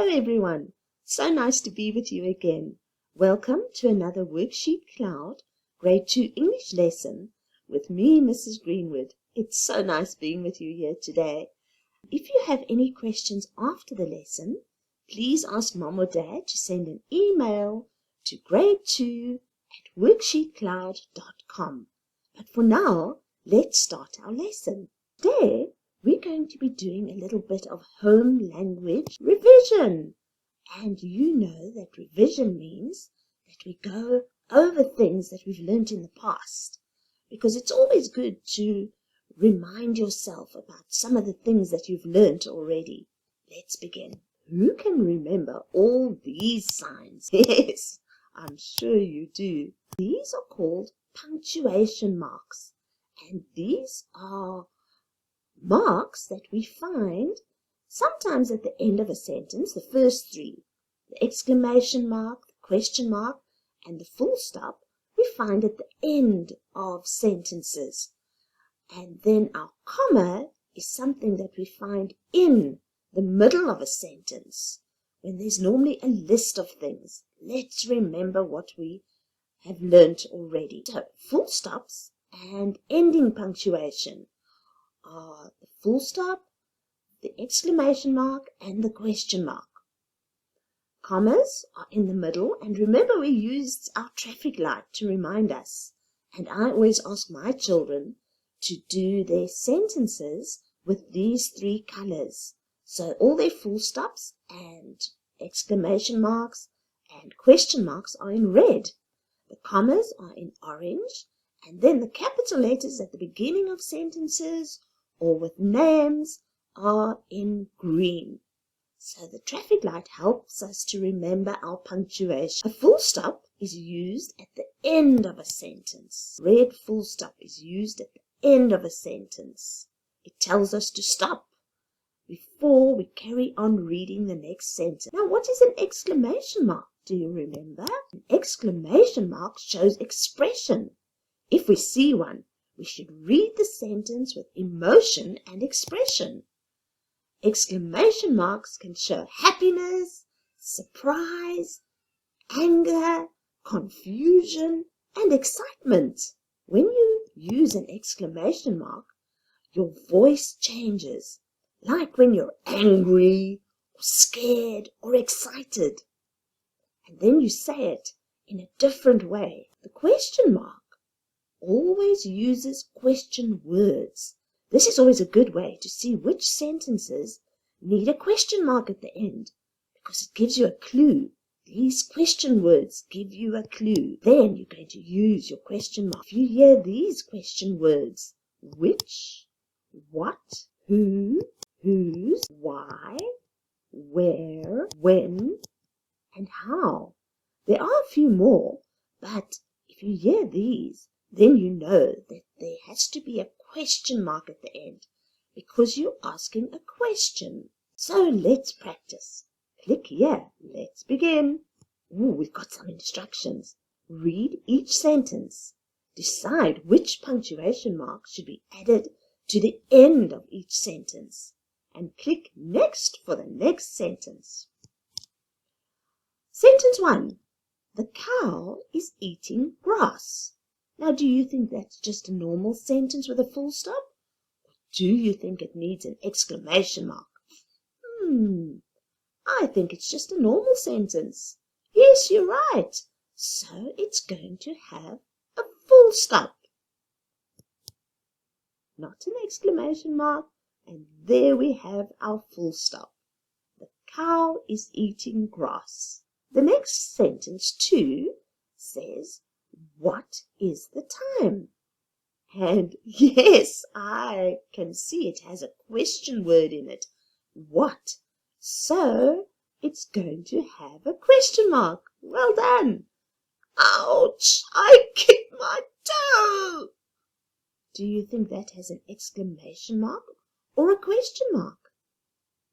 Hello everyone, so nice to be with you again. Welcome to another Worksheet Cloud Grade 2 English lesson with me, Mrs. Greenwood. It's so nice being with you here today. If you have any questions after the lesson, please ask Mom or Dad to send an email to grade2@worksheetcloud.com. But for now, let's start our lesson. Today, we're going to be doing a little bit of home language revision. And you know that revision means that we go over things that we've learned in the past. Because it's always good to remind yourself about some of the things that you've learned already. Let's begin. Who can remember all these signs? Yes, I'm sure you do. These are called punctuation marks. And these are marks that we find sometimes at the end of a sentence, the first three, the exclamation mark, the question mark, and the full stop, we find at the end of sentences. And then our comma is something that we find in the middle of a sentence, when there's normally a list of things. Let's remember what we have learnt already. So, full stops and ending punctuation are the full stop, the exclamation mark, and the question mark. Commas are in the middle, and remember we used our traffic light to remind us. And I always ask my children to do their sentences with these three colors. So all their full stops and exclamation marks and question marks are in red. The commas are in orange, and then the capital letters at the beginning of sentences or with names are in green. So the traffic light helps us to remember our punctuation. A full stop is used at the end of a sentence. Red full stop is used at the end of a sentence. It tells us to stop before we carry on reading the next sentence. Now, what is an exclamation mark? Do you remember? An exclamation mark shows expression. If we see one, we should read the sentence with emotion and expression. Exclamation marks can show happiness, surprise, anger, confusion, and excitement. When you use an exclamation mark, your voice changes, like when you're angry, or scared, or excited. And then you say it in a different way. The question mark always uses question words. This is always a good way to see which sentences need a question mark at the end, because it gives you a clue. These question words give you a clue. Then you're going to use your question mark. If you hear these question words, which, what, who, whose, why, where, when, and how. There are a few more, but if you hear these, then you know that there has to be a question mark at the end because you're asking a question. So let's practice. Click here. Let's begin. We've got some instructions. Read each sentence. Decide which punctuation mark should be added to the end of each sentence. And click next for the next sentence. Sentence 1. The cow is eating grass. Now, do you think that's just a normal sentence with a full stop? Or do you think it needs an exclamation mark? I think it's just a normal sentence. Yes, you're right. So it's going to have a full stop. Not an exclamation mark. And there we have our full stop. The cow is eating grass. The next sentence, 2, says, what is the time? And yes, I can see it has a question word in it. What? So it's going to have a question mark. Well done. Ouch! I kicked my toe. Do you think that has an exclamation mark or a question mark?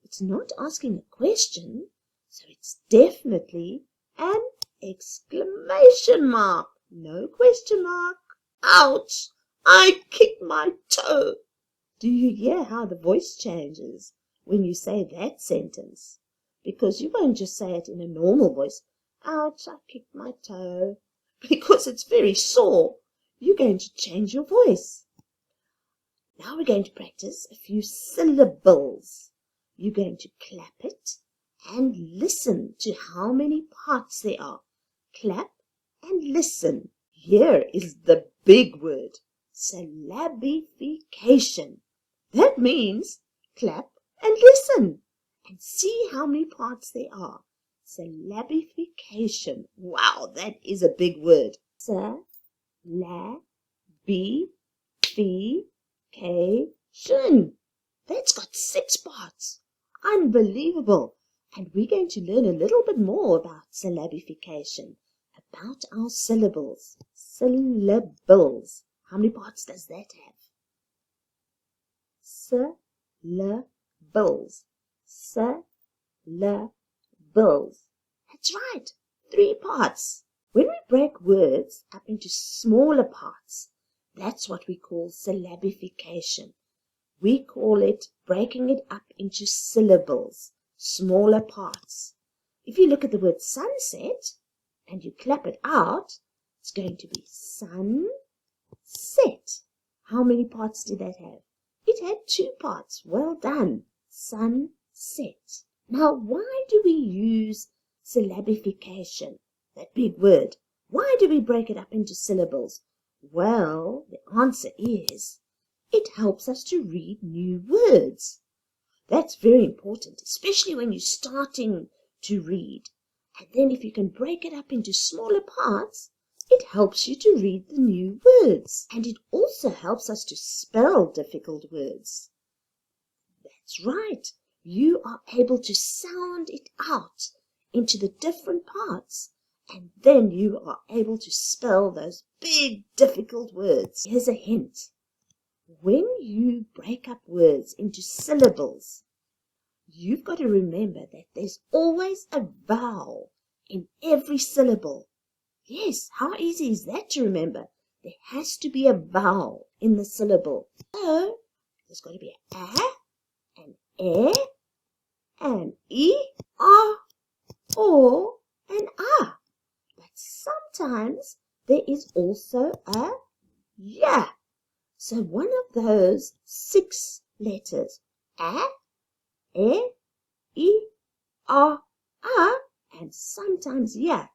It's not asking a question, so it's definitely an exclamation mark. No question mark. Ouch! I kicked my toe. Do you hear how the voice changes when you say that sentence? because you won't just say it in a normal voice. Ouch, I kicked my toe. Because it's very sore. You're going to change your voice. Now we're going to practice a few syllables. You're going to clap it and listen to how many parts there are. Clap and listen. Here is the big word, syllabification. That means clap and listen and see how many parts there are. Syllabification. Wow, that is a big word. Syllabification. That's got 6 parts. Unbelievable. And we're going to learn a little bit more about syllabification, about our syllables. Syllables. How many parts does that have? Syllables. Syllables. That's right. 3 parts. When we break words up into smaller parts, that's what we call syllabification. We call it breaking it up into syllables, smaller parts. If you look at the word sunset and you clap it out, it's going to be sunset. How many parts did that have? It had 2 parts. Well done. Sunset. Now, why do we use syllabification, that big word? Why do we break it up into syllables? Well, the answer is it helps us to read new words. That's very important, especially when you're starting to read. And then if you can break it up into smaller parts, it helps you to read the new words. And it also helps us to spell difficult words. That's right. You are able to sound it out into the different parts. And then you are able to spell those big, difficult words. Here's a hint. When you break up words into syllables, you've got to remember that there's always a vowel in every syllable. Yes, how easy is that to remember? There has to be a vowel in the syllable. So, there's got to be an an an e, or an a. But sometimes there is also a ya. So one of those 6 letters, a, e, a, and sometimes ya,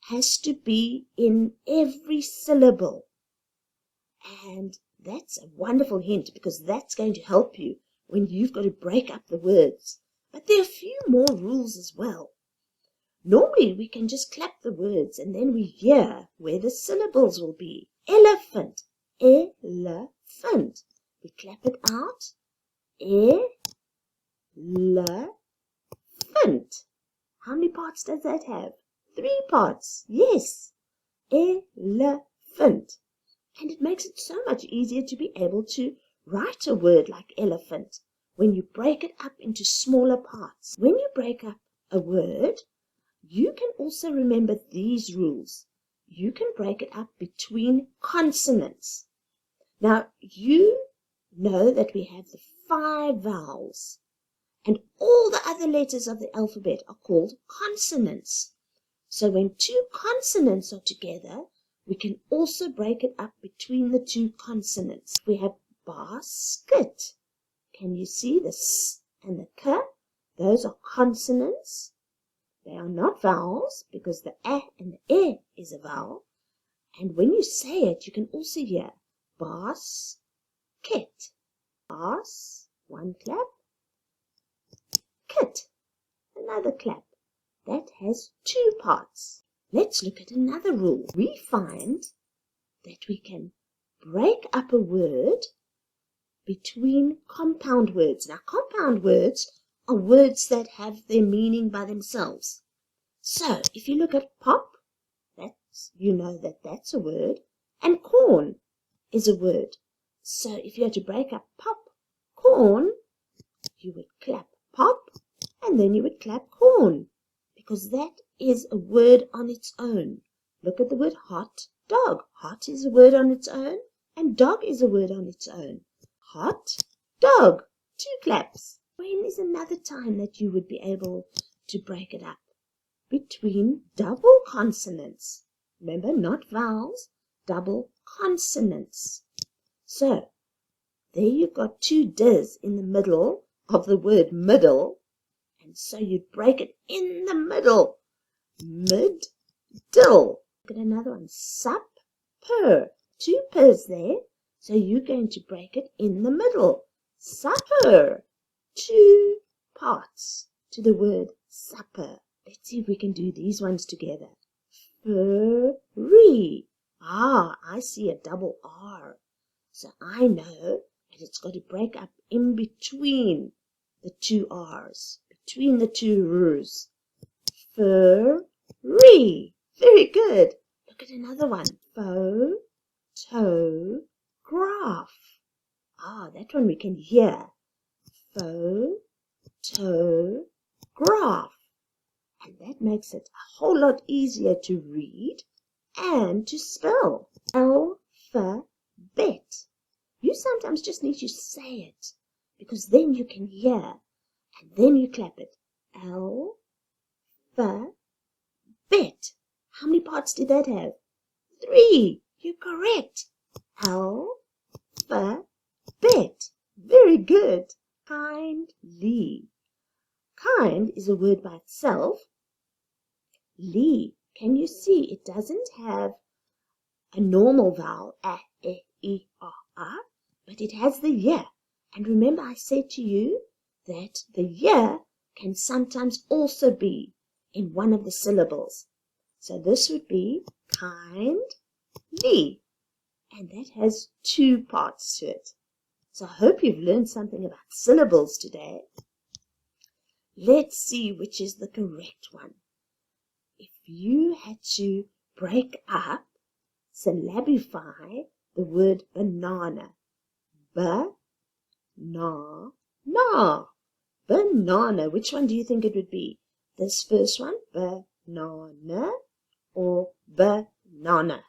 has to be in every syllable. And that's a wonderful hint because that's going to help you when you've got to break up the words. But there are a few more rules as well. Normally we can just clap the words and then we hear where the syllables will be. Elephant. Elephant. We clap it out. Elephant. How many parts does that have? 3 parts. Yes. Elephant. And it makes it so much easier to be able to write a word like elephant when you break it up into smaller parts. When you break up a word, you can also remember these rules. You can break it up between consonants. Now, you know that we have the 5 vowels, and all the other letters of the alphabet are called consonants. So when 2 consonants are together, we can also break it up between the 2 consonants. We have basket. Can you see the s and the k? Those are consonants. They are not vowels because the a and the e is a vowel. And when you say it, you can also hear basket. Bas, 1 clap. Kit, another clap. That has 2 parts. Let's look at another rule. We find that we can break up a word between compound words. Now, compound words are words that have their meaning by themselves. So, if you look at pop, you know that that's a word, and corn is a word. So, if you had to break up pop, corn, you would clap pop, and then you would clap corn, because that is a word on its own. Look at the word hot dog. Hot is a word on its own, and dog is a word on its own. Hot dog. 2 claps. When is another time that you would be able to break it up? Between double consonants. Remember, not vowels, double consonants. So, there you've got two D's in the middle of the word middle, and so you'd break it in the middle. Mid-dill. Look at another one. Sup-per. Two pers there, so you're going to break it in the middle. Supper. Two parts to the word supper. Let's see if we can do these ones together. Furry. Ah, I see a double R. So I know that it's got to break up in between the two R's, between the two R's. Furry. Very good. Look at another one. Photograph. Ah, that one we can hear. Photograph. And that makes it a whole lot easier to read and to spell. Alphabet. You sometimes just need to say it, because then you can hear, and then you clap it. Alphabet. How many parts did that have? 3. You're correct. Alphabet. Very good. Kindly. Kind is a word by itself. Lee, can you see it doesn't have a normal vowel, a, e, r, but it has the y. And remember I said to you that the y can sometimes also be in one of the syllables. So this would be kindly, and that has 2 parts to it. So I hope you've learned something about syllables today. Let's see which is the correct one. If you had to break up, syllabify the word banana. Banana. Which one do you think it would be? This first one, banana, or banana?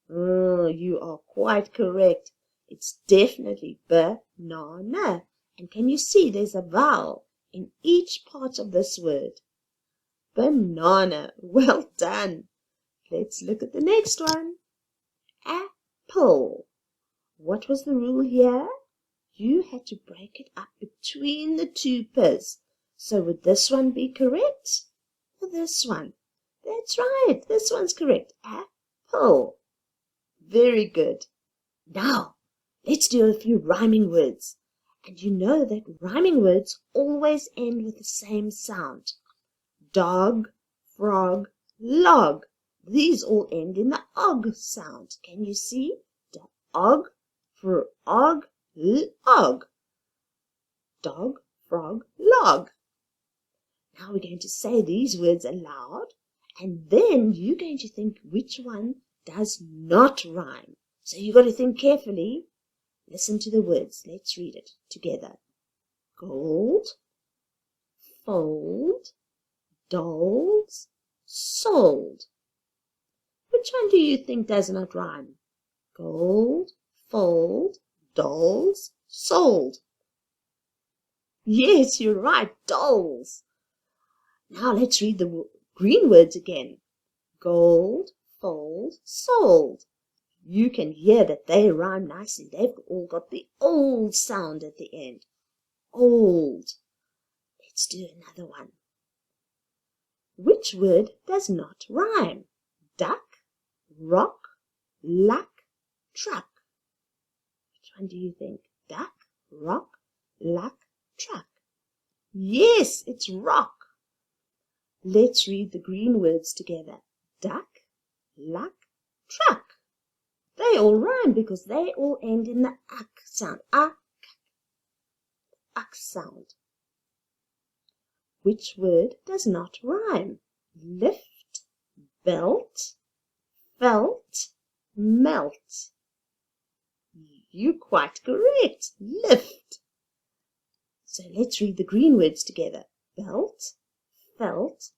Oh, you are quite correct. It's definitely banana. And can you see there's a vowel in each part of this word? Banana. Well done. Let's look at the next one. Apple. What was the rule here? You had to break it up between the 2 p's. So would this one be correct? Or this one? That's right. This one's correct. Apple. Very good. Now, let's do a few rhyming words. And you know that rhyming words always end with the same sound. Dog, frog, log. These all end in the og sound. Can you see? Dog, frog, log. Dog, frog, log. Now we're going to say these words aloud, and then you're going to think which one does not rhyme. So you've got to think carefully. Listen to the words. Let's read it together. Gold, fold, dolls, sold. Which one do you think does not rhyme? Gold, fold, dolls, sold. Yes, you're right, dolls. Now let's read the green words again. Gold, fold, sold. You can hear that they rhyme nicely. They've all got the old sound at the end. Old. Let's do another one. Which word does not rhyme? Duck, rock, luck, truck. Which one do you think? Duck, rock, luck, truck. Yes, it's rock. Let's read the green words together. Duck, luck, truck. They all rhyme because they all end in the uck sound. Uck sound. Which word does not rhyme? Lift, belt, felt, melt. You're quite correct. Lift. So let's read the green words together. Belt, felt,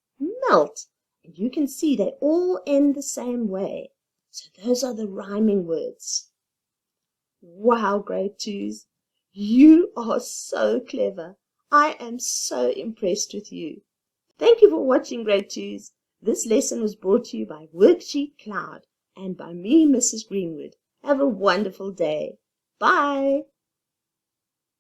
melt. And you can see they all end the same way. So those are the rhyming words. Wow, grade 2s. You are so clever. I am so impressed with you. Thank you for watching, Grade 2s. This lesson was brought to you by WorksheetCloud and by me, Mrs. Greenwood. Have a wonderful day. Bye.